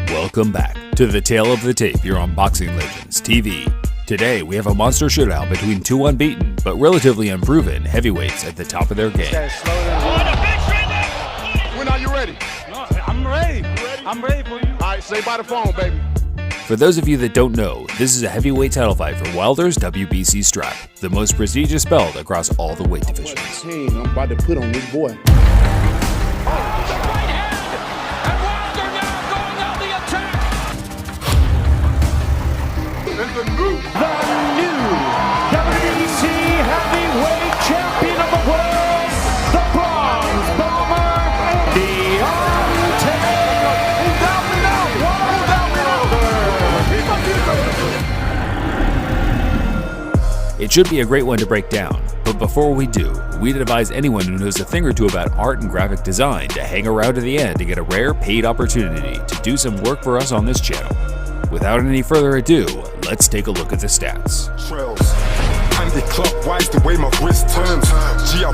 Welcome back to the Tale of the Tape here on Boxing Legends TV. Today we have a monster shootout between two unbeaten but relatively unproven heavyweights at the top of their game. When are you ready? No, I'm ready. I'm ready for you. All right, say by the phone, baby. For those of you that don't know, this is a heavyweight title fight for Wilder's WBC strap, the most prestigious belt across all the weight divisions. I'm about to put on this boy. The new WBC heavyweight champion of the world, the bronze bomber, Deontay Wilder. It should be a great one to break down, but before we do, we'd advise anyone who knows a thing or two about art and graphic design to hang around to the end to get a rare paid opportunity to do some work for us on this channel. Without any further ado, let's take a look at the stats. Anti-clockwise the way my wrist turns. Gee, I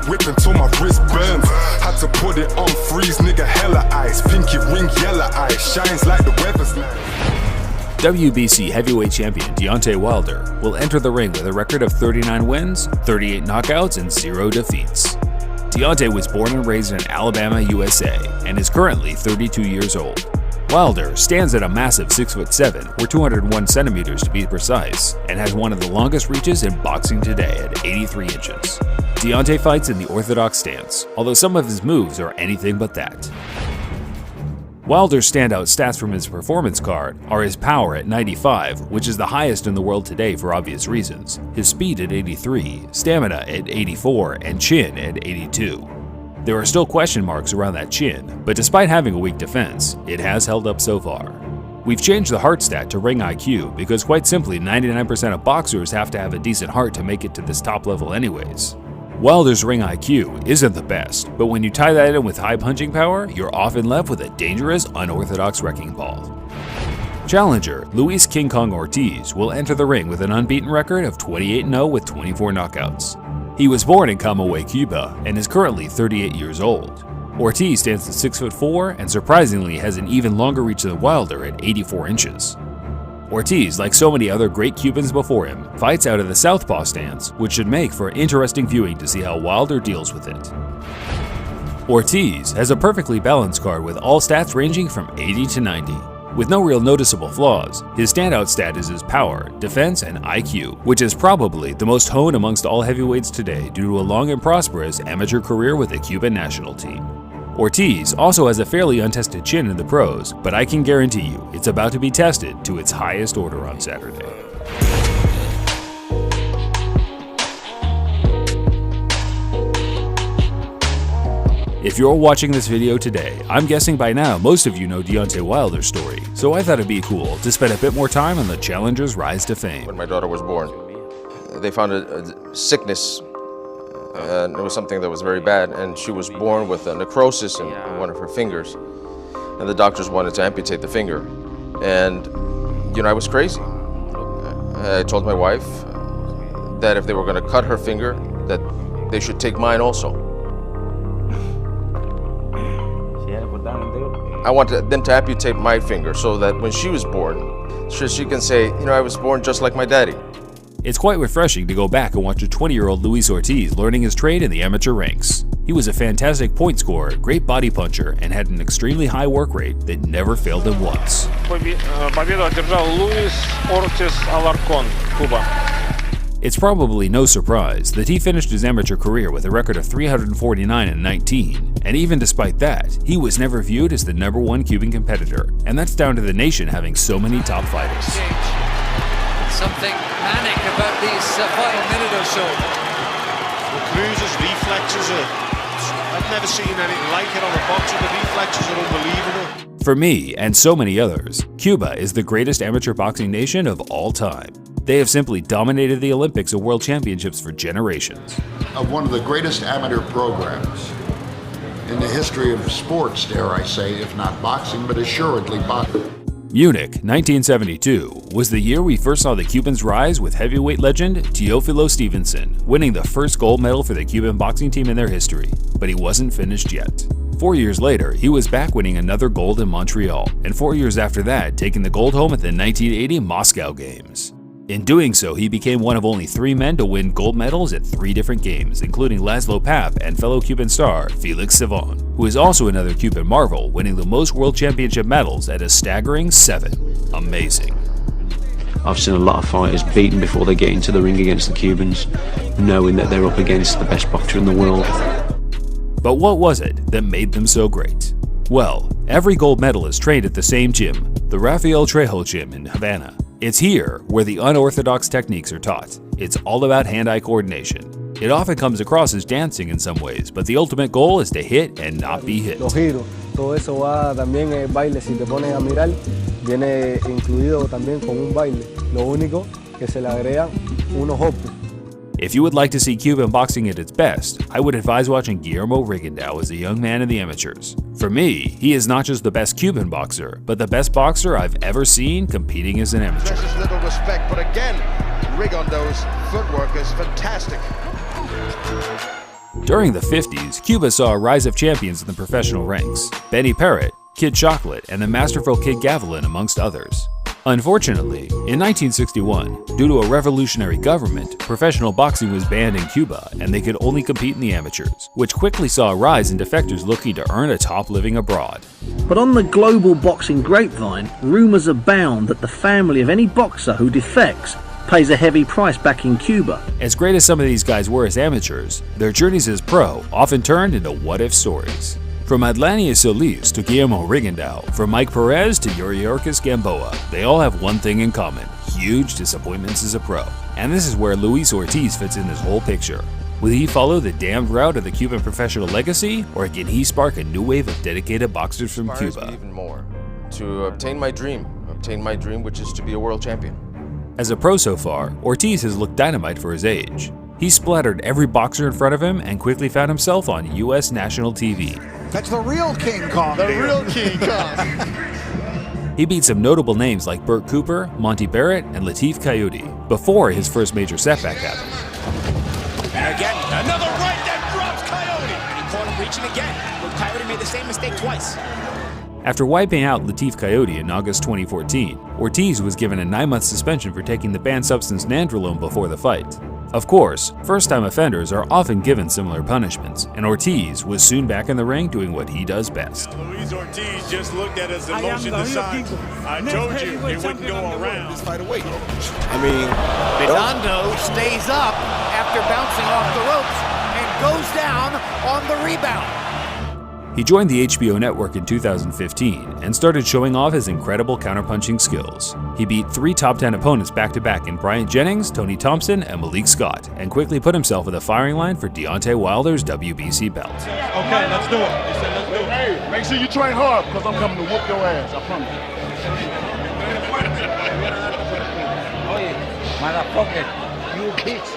whip until my wrist burns. Had to put it on freeze, nigga, hella ice. Pinky ring, yellow ice, shines like the weather's nice. WBC heavyweight champion Deontay Wilder will enter the ring with a record of 39 wins, 38 knockouts, and 0 defeats. Deontay was born and raised in Alabama, USA, and is currently 32 years old. Wilder stands at a massive 6'7", or 201 centimeters to be precise, and has one of the longest reaches in boxing today at 83 inches. Deontay fights in the orthodox stance, although some of his moves are anything but that. Wilder's standout stats from his performance card are his power at 95, which is the highest in the world today for obvious reasons, his speed at 83, stamina at 84, and chin at 82. There are still question marks around that chin, but despite having a weak defense, it has held up so far. We've changed the heart stat to ring IQ because quite simply 99% of boxers have to have a decent heart to make it to this top level anyways. Wilder's ring IQ isn't the best, but when you tie that in with high punching power, you're often left with a dangerous, unorthodox wrecking ball. Challenger Luis King Kong Ortiz will enter the ring with an unbeaten record of 28-0 with 24 knockouts. He was born in Camagüey, Cuba, and is currently 38 years old. Ortiz stands at 6'4" and surprisingly has an even longer reach than Wilder at 84 inches. Ortiz, like so many other great Cubans before him, fights out of the southpaw stance, which should make for interesting viewing to see how Wilder deals with it. Ortiz has a perfectly balanced card with all stats ranging from 80 to 90. With no real noticeable flaws, his standout stat is his power, defense, and IQ, which is probably the most honed amongst all heavyweights today due to a long and prosperous amateur career with the Cuban national team. Ortiz also has a fairly untested chin in the pros, but I can guarantee you it's about to be tested to its highest order on Saturday. If you're watching this video today, I'm guessing by now most of you know Deontay Wilder's story, so I thought it'd be cool to spend a bit more time on the challenger's rise to fame. When my daughter was born, they found a sickness, and it was something that was very bad, and she was born with a necrosis in one of her fingers, and the doctors wanted to amputate the finger, and I was crazy. I told my wife that if they were going to cut her finger, that they should take mine also. I wanted them to amputate my finger so that when she was born, she can say, I was born just like my daddy. It's quite refreshing to go back and watch a 20-year-old Luis Ortiz learning his trade in the amateur ranks. He was a fantastic point scorer, great body puncher, and had an extremely high work rate that never failed him once. Победу одержал Luis Ortiz Alarcón, Cuba. It's probably no surprise that he finished his amateur career with a record of 349-19, and even despite that, he was never viewed as the #1 Cuban competitor, and that's down to the nation having so many top fighters. Something manic about these final minute or so. Cruz's reflexes I've never seen anything like it on a boxer. The reflexes are unbelievable. For me, and so many others, Cuba is the greatest amateur boxing nation of all time. They have simply dominated the Olympics and World Championships for generations. Of one of the greatest amateur programs in the history of sports, dare I say, if not boxing, but assuredly boxing. Munich, 1972, was the year we first saw the Cubans rise with heavyweight legend Teófilo Stevenson, winning the first gold medal for the Cuban boxing team in their history, but he wasn't finished yet. 4 years later, he was back winning another gold in Montreal, and 4 years after that, taking the gold home at the 1980 Moscow Games. In doing so, he became one of only 3 men to win gold medals at 3 different games, including Laszlo Papp and fellow Cuban star Felix Savon, who is also another Cuban marvel, winning the most World Championship medals at a staggering 7. Amazing. I've seen a lot of fighters beaten before they get into the ring against the Cubans, knowing that they're up against the best boxer in the world. But what was it that made them so great? Well, every gold medalist trained at the same gym, the Rafael Trejo Gym in Havana. It's here where the unorthodox techniques are taught. It's all about hand-eye coordination. It often comes across as dancing in some ways, but the ultimate goal is to hit and not be hit. Los giros, todo eso va también en el baile. Si te pones a mirar, viene incluido también con un baile. Lo único que se le agregan unos hoppes. If you would like to see Cuban boxing at its best, I would advise watching Guillermo Rigondeaux as a young man in the amateurs. For me, he is not just the best Cuban boxer, but the best boxer I've ever seen competing as an amateur. Precious little respect, but again, Rigondeaux's footwork is fantastic. During the 50s, Cuba saw a rise of champions in the professional ranks. Benny Parrott, Kid Chocolate, and the masterful Kid Gavilan, amongst others. Unfortunately, in 1961, due to a revolutionary government, professional boxing was banned in Cuba and they could only compete in the amateurs, which quickly saw a rise in defectors looking to earn a top living abroad. But on the global boxing grapevine, rumours abound that the family of any boxer who defects pays a heavy price back in Cuba. As great as some of these guys were as amateurs, their journeys as pro often turned into what-if stories. From Adlania Solis to Guillermo Rigondeaux, from Mike Perez to Yuriorkis Gamboa, they all have one thing in common: huge disappointments as a pro. And this is where Luis Ortiz fits in this whole picture. Will he follow the damned route of the Cuban professional legacy, or can he spark a new wave of dedicated boxers from Cuba? Even more to obtain my dream, which is to be a world champion. As a pro so far, Ortiz has looked dynamite for his age. He splattered every boxer in front of him and quickly found himself on U.S. national TV. That's the real King Kong. The real King Kong. He beat some notable names like Burt Cooper, Monty Barrett, and Latif Coyote before his first major setback happened. And again, another right that drops Coyote. And he caught him reaching again, but Coyote made the same mistake twice. After wiping out Latif Coyote in August 2014, Ortiz was given a 9-month suspension for taking the banned substance nandrolone before the fight. Of course, first-time offenders are often given similar punishments, and Ortiz was soon back in the ring doing what he does best. Luis Ortiz just looked at us and motioned the sign. I told you it wouldn't go around. This fight away. I mean, Redondo stays up after bouncing off the ropes and goes down on the rebound. He joined the HBO network in 2015 and started showing off his incredible counterpunching skills. He beat 3 top 10 opponents back-to-back in Bryant Jennings, Tony Thompson, and Malik Scott, and quickly put himself in the firing line for Deontay Wilder's WBC belt. Okay, let's do it. Hey, make sure you train hard, because I'm coming to whoop your ass, I promise. motherfucker, you bitch.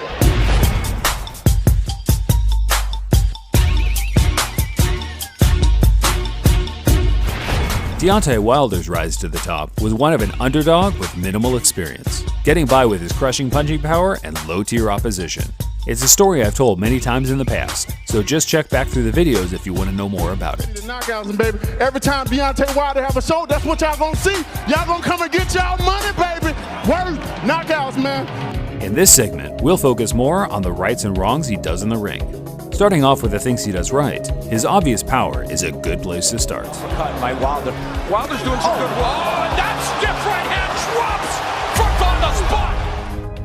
Deontay Wilder's rise to the top was one of an underdog with minimal experience, getting by with his crushing punching power and low-tier opposition. It's a story I've told many times in the past, so just check back through the videos if you want to know more about it. The knockouts, baby. Every time Deontay Wilder have a show, that's what y'all gonna see. Y'all gonna come and get y'all money, baby. Word, knockouts, man. In this segment, we'll focus more on the rights and wrongs he does in the ring. Starting off with the things he does right, his obvious power is a good place to start. Cut by Wilder. Wilder's doing some good. Oh, that stiff right hand drops front on the spot.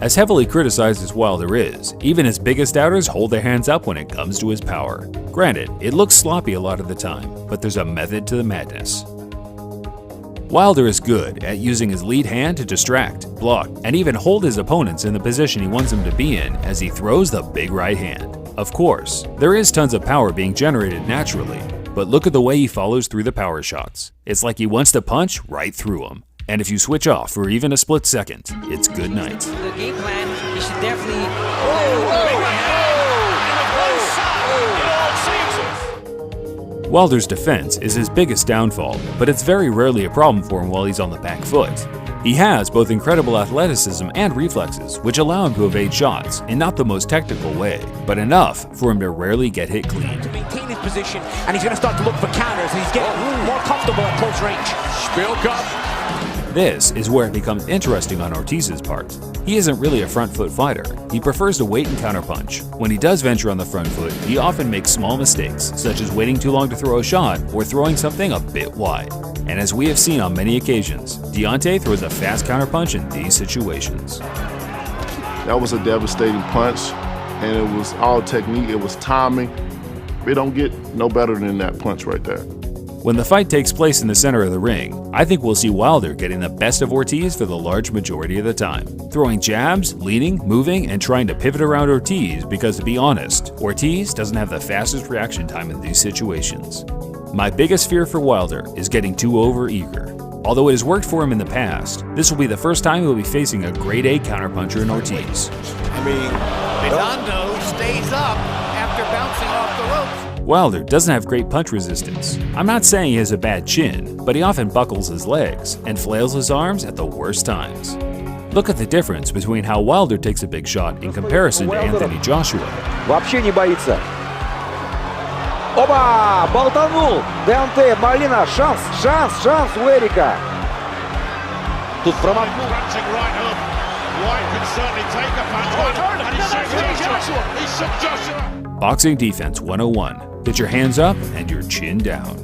As heavily criticized as Wilder is, even his biggest doubters hold their hands up when it comes to his power. Granted, it looks sloppy a lot of the time, but there's a method to the madness. Wilder is good at using his lead hand to distract, block, and even hold his opponents in the position he wants them to be in as he throws the big right hand. Of course, there is tons of power being generated naturally, but look at the way he follows through the power shots. It's like he wants to punch right through them. And if you switch off for even a split second, it's good night. The game plan, he should definitely... Wilder's defense is his biggest downfall, but it's very rarely a problem for him while he's on the back foot. He has both incredible athleticism and reflexes, which allow him to evade shots in not the most technical way, but enough for him to rarely get hit clean. To maintain his position, and he's going to start to look for counters, and he's getting more comfortable at close range. Spielkopf. This is where it becomes interesting on Ortiz's part. He isn't really a front foot fighter. He prefers to wait and counterpunch. When he does venture on the front foot, he often makes small mistakes, such as waiting too long to throw a shot or throwing something a bit wide. And as we have seen on many occasions, Deontay throws a fast counterpunch in these situations. That was a devastating punch, and it was all technique, it was timing. It don't get no better than that punch right there. When the fight takes place in the center of the ring, I think we'll see Wilder getting the best of Ortiz for the large majority of the time, throwing jabs, leaning, moving, and trying to pivot around Ortiz because, to be honest, Ortiz doesn't have the fastest reaction time in these situations. My biggest fear for Wilder is getting too over-eager. Although it has worked for him in the past, this will be the first time he'll be facing a grade A counterpuncher in Ortiz. Redondo stays up after bouncing off the ropes. Wilder doesn't have great punch resistance. I'm not saying he has a bad chin, but he often buckles his legs and flails his arms at the worst times. Look at the difference between how Wilder takes a big shot in comparison to Anthony Joshua. Вообще не боится. Оба! Болтанул! Deontay, Малина, шанс у Эрика. Тут промахнул. Boxing Defense 101. Get your hands up and your chin down.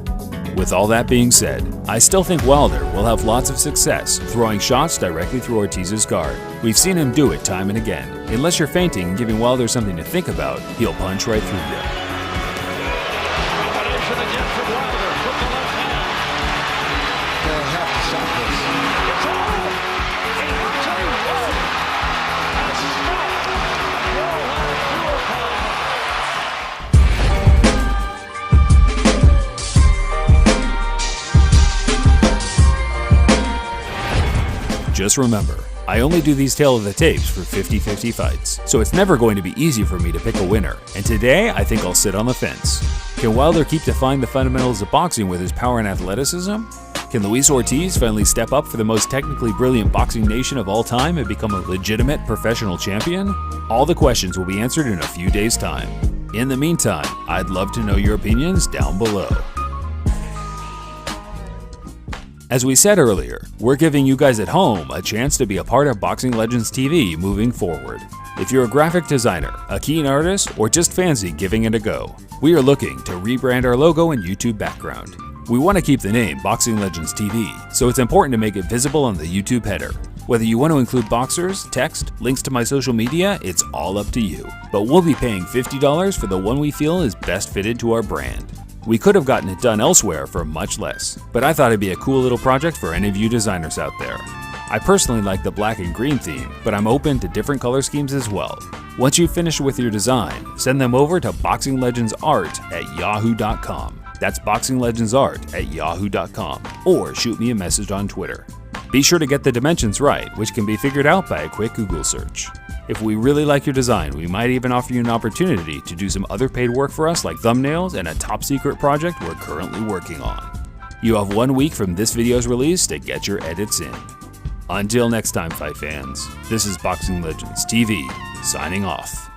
With all that being said, I still think Wilder will have lots of success throwing shots directly through Ortiz's guard. We've seen him do it time and again. Unless you're feinting and giving Wilder something to think about, he'll punch right through you. Just remember, I only do these Tale of the Tapes for 50-50 fights, so it's never going to be easy for me to pick a winner, and today I think I'll sit on the fence. Can Wilder keep defying the fundamentals of boxing with his power and athleticism? Can Luis Ortiz finally step up for the most technically brilliant boxing nation of all time and become a legitimate professional champion? All the questions will be answered in a few days' time. In the meantime, I'd love to know your opinions down below. As we said earlier, we're giving you guys at home a chance to be a part of Boxing Legends TV moving forward. If you're a graphic designer, a keen artist, or just fancy giving it a go, we are looking to rebrand our logo and YouTube background. We want to keep the name Boxing Legends TV, so it's important to make it visible on the YouTube header. Whether you want to include boxers, text, links to my social media, it's all up to you. But we'll be paying $50 for the one we feel is best fitted to our brand. We could have gotten it done elsewhere for much less, but I thought it'd be a cool little project for any of you designers out there. I personally like the black and green theme, but I'm open to different color schemes as well. Once you've finished with your design, send them over to boxinglegendsart@yahoo.com. That's boxinglegendsart@yahoo.com, or shoot me a message on Twitter. Be sure to get the dimensions right, which can be figured out by a quick Google search. If we really like your design, we might even offer you an opportunity to do some other paid work for us like thumbnails and a top secret project we're currently working on. You have 1 week from this video's release to get your edits in. Until next time, fight fans, this is Boxing Legends TV, signing off.